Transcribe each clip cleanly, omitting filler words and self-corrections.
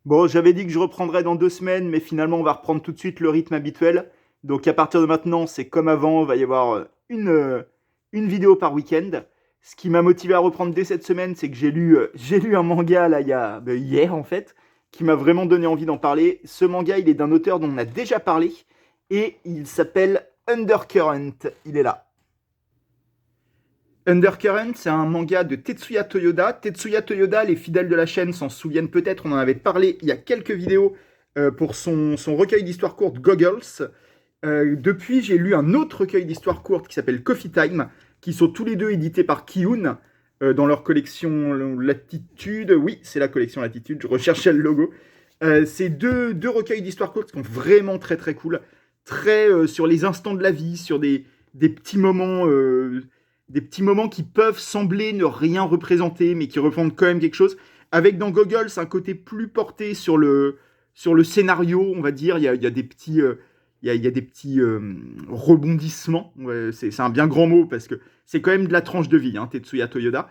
Bon, j'avais dit que je reprendrais dans 2 semaines, mais finalement, on va reprendre tout de suite le rythme habituel. Donc, à partir de maintenant, c'est comme avant, il va y avoir une vidéo par week-end. Ce qui m'a motivé à reprendre dès cette semaine, c'est que j'ai lu un manga là, hier en fait, qui m'a vraiment donné envie d'en parler. Ce manga, il est d'un auteur dont on a déjà parlé, et il s'appelle Undercurrent. Il est là. Undercurrent, c'est un manga de Tetsuya Toyoda. Tetsuya Toyoda, les fidèles de la chaîne s'en souviennent peut-être, on en avait parlé il y a quelques vidéos pour son recueil d'histoires courtes Goggles. Depuis, j'ai lu un autre recueil d'histoires courtes qui s'appelle Coffee Time, qui sont tous les deux édités par Kiun dans leur collection Latitude. Oui, c'est la collection Latitude, je recherchais le logo. C'est deux recueils d'histoires courtes qui sont vraiment très très cool, très sur les instants de la vie, sur des petits moments des petits moments qui peuvent sembler ne rien représenter, mais qui représentent quand même quelque chose. Avec dans Goggles un côté plus porté sur le scénario, on va dire. Il y a des petits, il y a des petits rebondissements. Ouais, c'est un bien grand mot parce que c'est quand même de la tranche de vie, hein, Tetsuya Toyoda.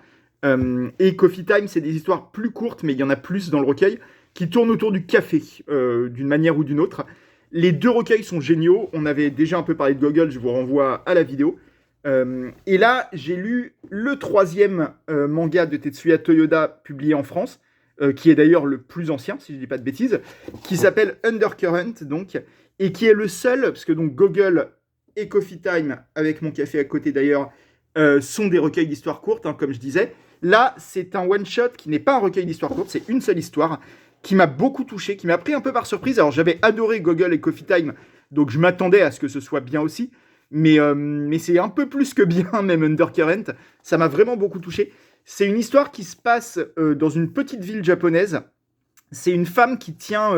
Et Coffee Time, c'est des histoires plus courtes, mais il y en a plus dans le recueil, qui tournent autour du café, d'une manière ou d'une autre. Les deux recueils sont géniaux. On avait déjà un peu parlé de Goggles, je vous renvoie à la vidéo. Et là, j'ai lu le troisième manga de Tetsuya Toyoda publié en France, qui est d'ailleurs le plus ancien, si je ne dis pas de bêtises, qui s'appelle Undercurrent, donc, et qui est le seul, parce que donc Gogol et Coffee Time, avec mon café à côté d'ailleurs, sont des recueils d'histoires courtes, hein, comme je disais. Là, c'est un one-shot qui n'est pas un recueil d'histoires courtes, c'est une seule histoire, qui m'a beaucoup touché, qui m'a pris un peu par surprise. Alors, j'avais adoré Gogol et Coffee Time, donc je m'attendais à ce que ce soit bien aussi. Mais c'est un peu plus que bien, même Undercurrent. Ça m'a vraiment beaucoup touché. C'est une histoire qui se passe dans une petite ville japonaise. C'est une femme qui tient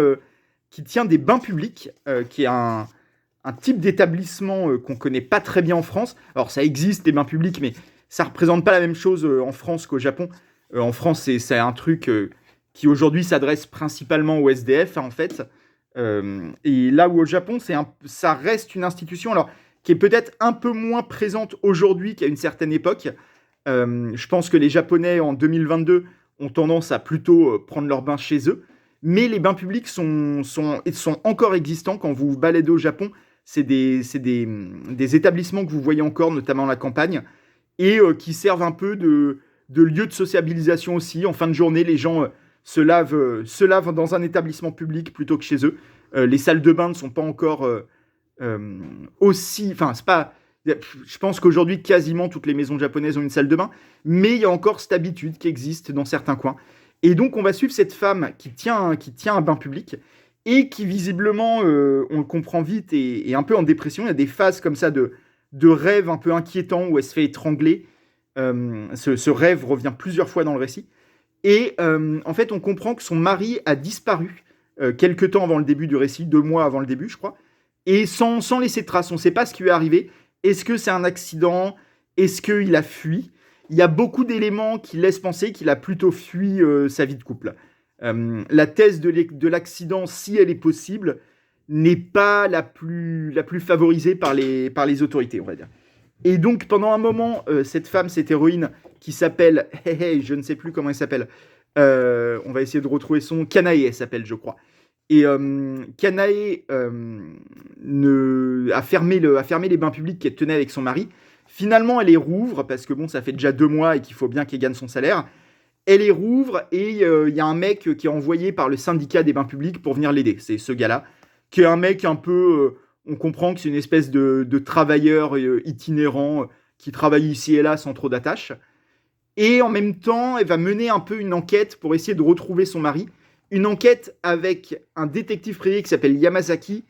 des bains publics, qui est un type d'établissement qu'on connaît pas très bien en France. Alors ça existe, les bains publics, mais ça représente pas la même chose en France qu'au Japon. En France, c'est un truc qui aujourd'hui s'adresse principalement aux SDF, hein, en fait. Et là où au Japon, ça reste une institution. Alors, qui est peut-être un peu moins présente aujourd'hui qu'à une certaine époque. Je pense que les Japonais, en 2022, ont tendance à plutôt prendre leurs bains chez eux. Mais les bains publics sont encore existants quand vous vous baladez au Japon. C'est des établissements que vous voyez encore, notamment à la campagne, et qui servent un peu de lieu de sociabilisation aussi. En fin de journée, les gens se lavent dans un établissement public plutôt que chez eux. Les salles de bain ne sont pas encore aussi. Enfin, c'est pas. Je pense qu'aujourd'hui, quasiment toutes les maisons japonaises ont une salle de bain, mais il y a encore cette habitude qui existe dans certains coins. Et donc, on va suivre cette femme qui tient un bain public et qui, visiblement, on le comprend vite, est un peu en dépression. Il y a des phases comme ça de rêve un peu inquiétant où elle se fait étrangler. Ce rêve revient plusieurs fois dans le récit. Et en fait, on comprend que son mari a disparu quelques temps avant le début du récit, 2 mois avant le début, je crois, et sans laisser de traces. On ne sait pas ce qui lui est arrivé. Est-ce que c'est un accident? Est-ce qu'il a fui? Il y a beaucoup d'éléments qui laissent penser qu'il a plutôt fui sa vie de couple. La thèse de l'accident, si elle est possible, n'est pas la plus favorisée par les autorités, on va dire. Et donc, pendant un moment, cette femme, cette héroïne, qui s'appelle, je ne sais plus comment elle s'appelle, on va essayer de retrouver son, Kanae, elle s'appelle, je crois. Et Kanae a fermé les bains publics qu'elle tenait avec son mari. Finalement, elle les rouvre, parce que bon, ça fait déjà 2 mois et qu'il faut bien qu'elle gagne son salaire. Elle les rouvre et il y a un mec qui est envoyé par le syndicat des bains publics pour venir l'aider. C'est ce gars-là, qui est un mec un peu... on comprend que c'est une espèce de travailleur itinérant qui travaille ici et là sans trop d'attache. Et en même temps, elle va mener un peu une enquête pour essayer de retrouver son mari. Une enquête avec un détective privé qui s'appelle Yamazaki,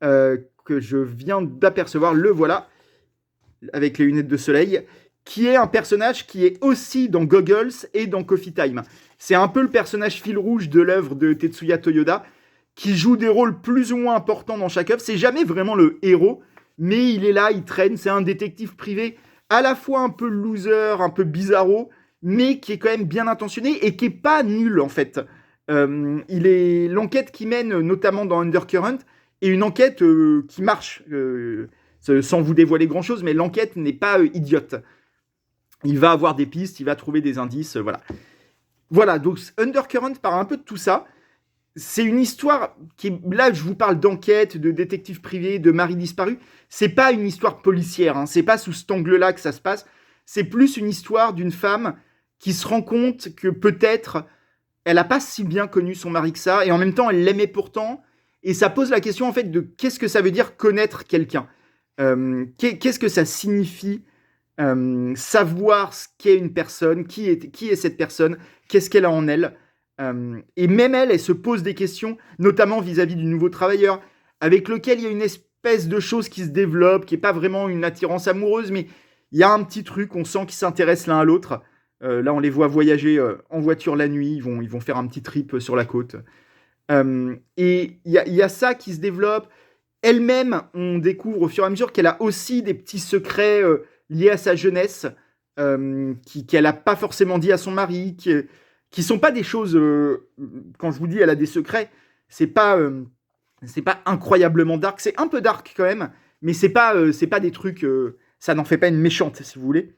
que je viens d'apercevoir, le voilà, avec les lunettes de soleil, qui est un personnage qui est aussi dans Goggles et dans Coffee Time. C'est un peu le personnage fil rouge de l'œuvre de Tetsuya Toyoda, qui joue des rôles plus ou moins importants dans chaque œuvre. C'est jamais vraiment le héros, mais il est là, il traîne, c'est un détective privé, à la fois un peu loser, un peu bizarro, mais qui est quand même bien intentionné et qui est pas nul en fait. L'enquête qu'il mène, notamment dans Undercurrent, est une enquête qui marche, sans vous dévoiler grand-chose, mais l'enquête n'est pas idiote. Il va avoir des pistes, il va trouver des indices, voilà. Voilà, donc Undercurrent parle un peu de tout ça. c'est une histoire qui est... Là, je vous parle d'enquête, de détective privé, de mari disparu. C'est pas une histoire policière, hein. C'est pas sous cet angle-là que ça se passe. C'est plus une histoire d'une femme qui se rend compte que peut-être elle a pas si bien connu son mari que ça, et en même temps, elle l'aimait pourtant. Et ça pose la question, en fait, de qu'est-ce que ça veut dire connaître quelqu'un. Qu'est-ce que ça signifie savoir ce qu'est une personne, qui est cette personne, qu'est-ce qu'elle a en elle. Et même elle se pose des questions, notamment vis-à-vis du nouveau travailleur, avec lequel il y a une espèce de chose qui se développe, qui n'est pas vraiment une attirance amoureuse, mais il y a un petit truc, on sent qu'ils s'intéressent l'un à l'autre. Là, on les voit voyager en voiture la nuit, ils vont faire un petit trip sur la côte. Et il y a ça qui se développe. Elle-même, on découvre au fur et à mesure qu'elle a aussi des petits secrets liés à sa jeunesse, qu'elle n'a pas forcément dit à son mari, qui sont pas des choses. Quand je vous dis elle a des secrets, c'est pas incroyablement dark. C'est un peu dark quand même, mais c'est pas des trucs. Ça n'en fait pas une méchante, si vous voulez.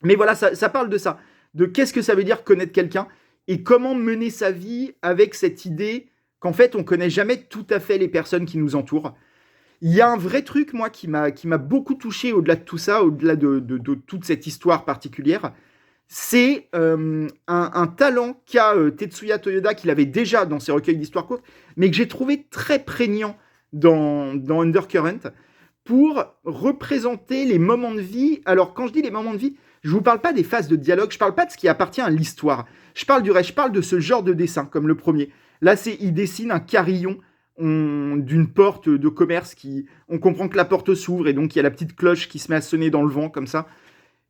Mais voilà, ça parle de ça, de qu'est-ce que ça veut dire connaître quelqu'un et comment mener sa vie avec cette idée qu'en fait on connaît jamais tout à fait les personnes qui nous entourent. Il y a un vrai truc, moi, qui m'a beaucoup touché au-delà de tout ça, au-delà de toute cette histoire particulière. C'est un talent qu'a Tetsuya Toyoda, qu'il avait déjà dans ses recueils d'histoires courtes, mais que j'ai trouvé très prégnant dans Undercurrent, pour représenter les moments de vie. Alors, quand je dis les moments de vie, je ne vous parle pas des phases de dialogue, je ne parle pas de ce qui appartient à l'histoire. Je parle du reste, je parle de ce genre de dessin, comme le premier. Là, il dessine un carillon d'une porte de commerce on comprend que la porte s'ouvre et donc il y a la petite cloche qui se met à sonner dans le vent comme ça.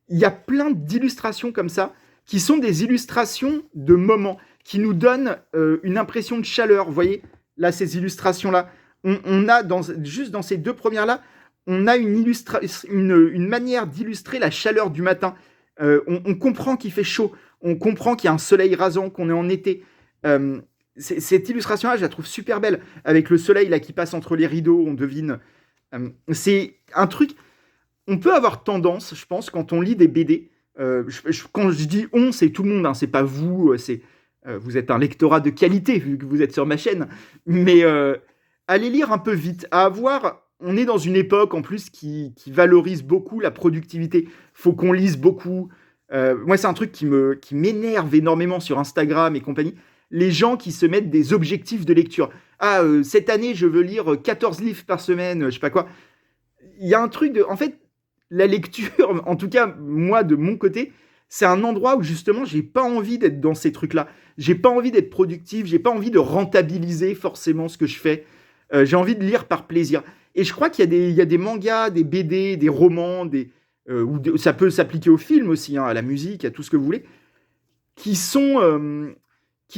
Il y a plein d'illustrations comme ça qui sont des illustrations de moments qui nous donnent une impression de chaleur. Vous voyez, là, ces illustrations-là, on a juste dans ces deux premières-là, on a une manière d'illustrer la chaleur du matin. On comprend qu'il fait chaud, on comprend qu'il y a un soleil rasant, qu'on est en été. Cette illustration-là, je la trouve super belle, avec le soleil là qui passe entre les rideaux, on devine. C'est un truc... On peut avoir tendance, je pense, quand on lit des BD, quand je dis on, c'est tout le monde, hein, c'est pas vous, vous êtes un lectorat de qualité, vu que vous êtes sur ma chaîne, mais à les lire un peu vite, on est dans une époque, en plus, qui valorise beaucoup la productivité. Faut qu'on lise beaucoup. Moi, c'est un truc qui m'énerve énormément sur Instagram et compagnie. Les gens qui se mettent des objectifs de lecture. Cette année, je veux lire 14 livres par semaine, je sais pas quoi. Il y a un truc de... En fait, la lecture, en tout cas, moi, de mon côté, c'est un endroit où, justement, j'ai pas envie d'être dans ces trucs-là. J'ai pas envie d'être productif, j'ai pas envie de rentabiliser forcément ce que je fais. J'ai envie de lire par plaisir. Et je crois qu'il y a des mangas, des BD, des romans, ça peut s'appliquer au film aussi, hein, à la musique, à tout ce que vous voulez, qui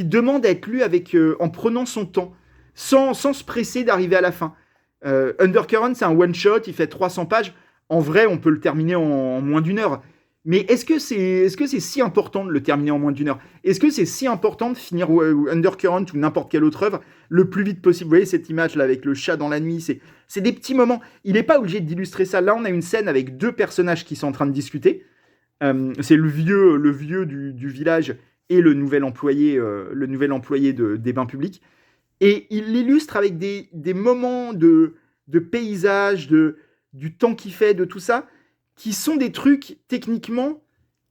demandent à être lus en prenant son temps, sans se presser d'arriver à la fin. Undercurrent, c'est un one-shot, il fait 300 pages. En vrai, on peut le terminer en moins d'une heure. Mais est-ce que c'est si important de le terminer en moins d'une heure? Est-ce que c'est si important de finir Undercurrent ou n'importe quelle autre œuvre le plus vite possible? Vous voyez cette image-là avec le chat dans la nuit, c'est des petits moments. Il n'est pas obligé d'illustrer ça. Là, on a une scène avec deux personnages qui sont en train de discuter. C'est le vieux du village et le nouvel employé des bains publics. Et il l'illustre avec des moments de paysage, du temps qu'il fait, de tout ça, qui sont des trucs, techniquement,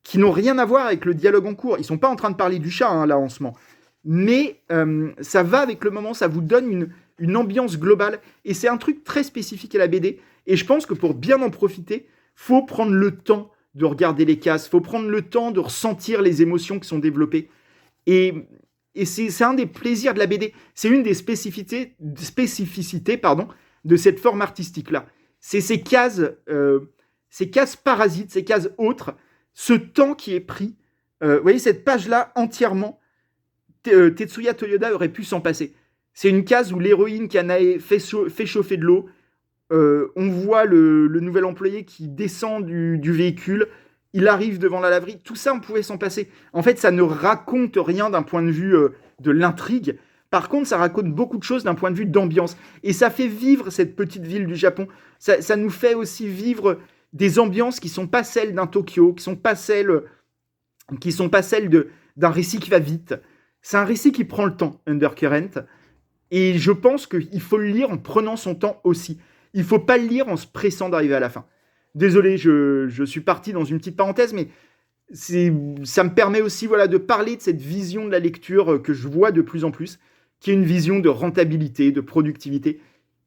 qui n'ont rien à voir avec le dialogue en cours. Ils ne sont pas en train de parler du chat, hein, là, en ce moment. Mais ça va avec le moment, ça vous donne une ambiance globale. Et c'est un truc très spécifique à la BD. Et je pense que pour bien en profiter, faut prendre le temps de regarder les cases, faut prendre le temps de ressentir les émotions qui sont développées. Et c'est un des plaisirs de la BD. C'est une des spécificités de cette forme artistique-là. C'est ces cases parasites, ces cases autres, ce temps qui est pris. Vous voyez, cette page-là, entièrement, Tetsuya Toyoda aurait pu s'en passer. C'est une case où l'héroïne Kanae fait chauffer de l'eau. On voit le nouvel employé qui descend du véhicule. Il arrive devant la laverie. Tout ça, on pouvait s'en passer. En fait, ça ne raconte rien d'un point de vue de l'intrigue. Par contre, ça raconte beaucoup de choses d'un point de vue d'ambiance. Et ça fait vivre cette petite ville du Japon. Ça nous fait aussi vivre des ambiances qui ne sont pas celles d'un Tokyo, qui ne sont pas celles d'un récit qui va vite. C'est un récit qui prend le temps, Undercurrent. Et je pense qu'il faut le lire en prenant son temps aussi. Il ne faut pas le lire en se pressant d'arriver à la fin. Désolé, je suis parti dans une petite parenthèse, mais ça me permet aussi de parler de cette vision de la lecture que je vois de plus en plus, qui est une vision de rentabilité, de productivité,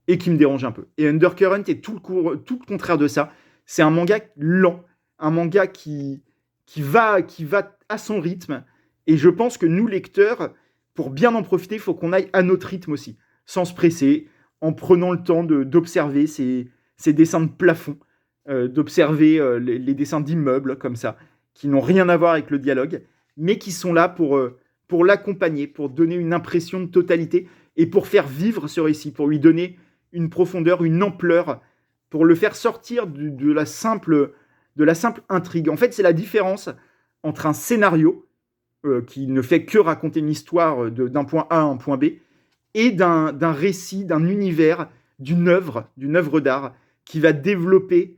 et qui me dérange un peu. Et Undercurrent est tout le contraire de ça. C'est un manga lent, un manga qui va à son rythme. Et je pense que nous, lecteurs, pour bien en profiter, il faut qu'on aille à notre rythme aussi, sans se presser, en prenant le temps d'observer ces dessins de plafond, d'observer les dessins d'immeubles comme ça, qui n'ont rien à voir avec le dialogue, mais qui sont là pour l'accompagner, pour donner une impression de totalité et pour faire vivre ce récit, pour lui donner une profondeur, une ampleur, pour le faire sortir de la simple intrigue. En fait, c'est la différence entre un scénario qui ne fait que raconter une histoire d'un point A à un point B, et d'un récit, d'un univers, d'une œuvre d'art qui va développer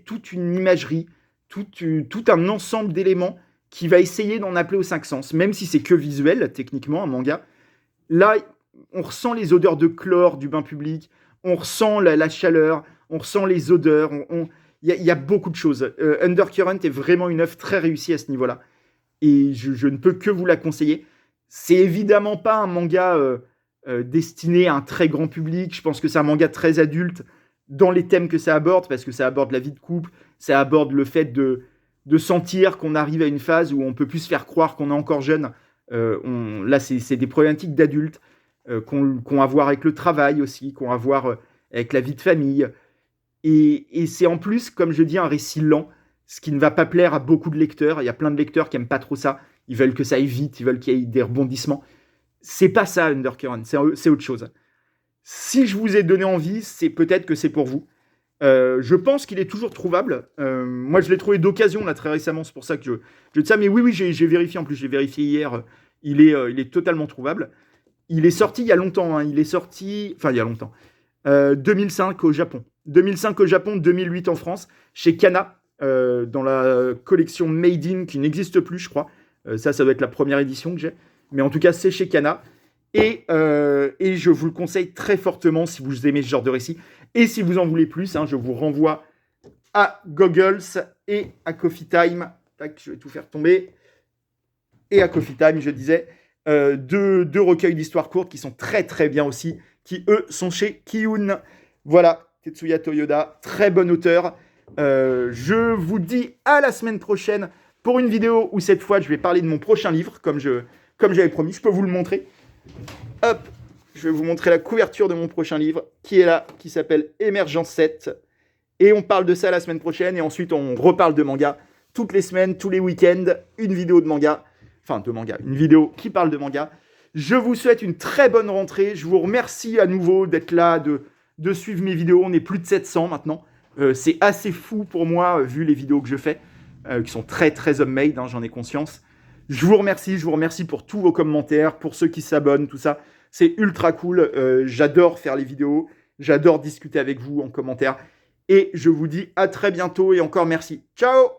toute une imagerie, tout un ensemble d'éléments qui va essayer d'en appeler aux cinq sens, même si c'est que visuel, techniquement, un manga. Là, on ressent les odeurs de chlore du bain public, on ressent la chaleur, on ressent les odeurs, il y a beaucoup de choses. Undercurrent est vraiment une œuvre très réussie à ce niveau-là. Et je ne peux que vous la conseiller. C'est évidemment pas un manga destiné à un très grand public. Je pense que c'est un manga très adulte dans les thèmes que ça aborde, parce que ça aborde la vie de couple, ça aborde le fait de sentir qu'on arrive à une phase où on peut plus se faire croire qu'on est encore jeune. Là, c'est des problématiques d'adultes qu'on a à voir avec le travail aussi, qu'on a à voir avec la vie de famille. Et c'est en plus, comme je dis, un récit lent, ce qui ne va pas plaire à beaucoup de lecteurs. Il y a plein de lecteurs qui n'aiment pas trop ça. Ils veulent que ça aille vite, ils veulent qu'il y ait des rebondissements. C'est pas ça, Undercurrent, c'est autre chose. Si je vous ai donné envie, c'est peut-être que c'est pour vous. Je pense qu'il est toujours trouvable. Moi, je l'ai trouvé d'occasion là très récemment, c'est pour ça que je dis ça. Mais oui, j'ai vérifié en plus, j'ai vérifié hier. Il est totalement trouvable. Il est sorti il y a longtemps. Hein. Il y a longtemps. 2005 au Japon. 2005 au Japon, 2008 en France, chez Kana, dans la collection Made in qui n'existe plus, je crois. Ça doit être la première édition que j'ai. Mais en tout cas, c'est chez Kana. Et je vous le conseille très fortement si vous aimez ce genre de récit. Et si vous en voulez plus, je vous renvoie à Goggles et à Coffee Time. Tac, je vais tout faire tomber. Et à Coffee Time, je disais, deux recueils d'histoires courtes qui sont très très bien aussi, qui eux sont chez Kiyun. Voilà, Tetsuya Toyoda, très bon auteur. Je vous dis à la semaine prochaine pour une vidéo où cette fois je vais parler de mon prochain livre, comme j'avais promis. Je peux vous le montrer. Hop, je vais vous montrer la couverture de mon prochain livre, qui est là, qui s'appelle Émergence 7. Et on parle de ça la semaine prochaine, et ensuite on reparle de manga. Toutes les semaines, tous les week-ends, une vidéo de manga. Enfin, de manga, une vidéo qui parle de manga. Je vous souhaite une très bonne rentrée. Je vous remercie à nouveau d'être là, de suivre mes vidéos. On est plus de 700 maintenant. C'est assez fou pour moi, vu les vidéos que je fais, qui sont très, très homemade, j'en ai conscience. Je vous remercie pour tous vos commentaires, pour ceux qui s'abonnent, tout ça. C'est ultra cool. J'adore faire les vidéos. J'adore discuter avec vous en commentaire. Et je vous dis à très bientôt et encore merci. Ciao!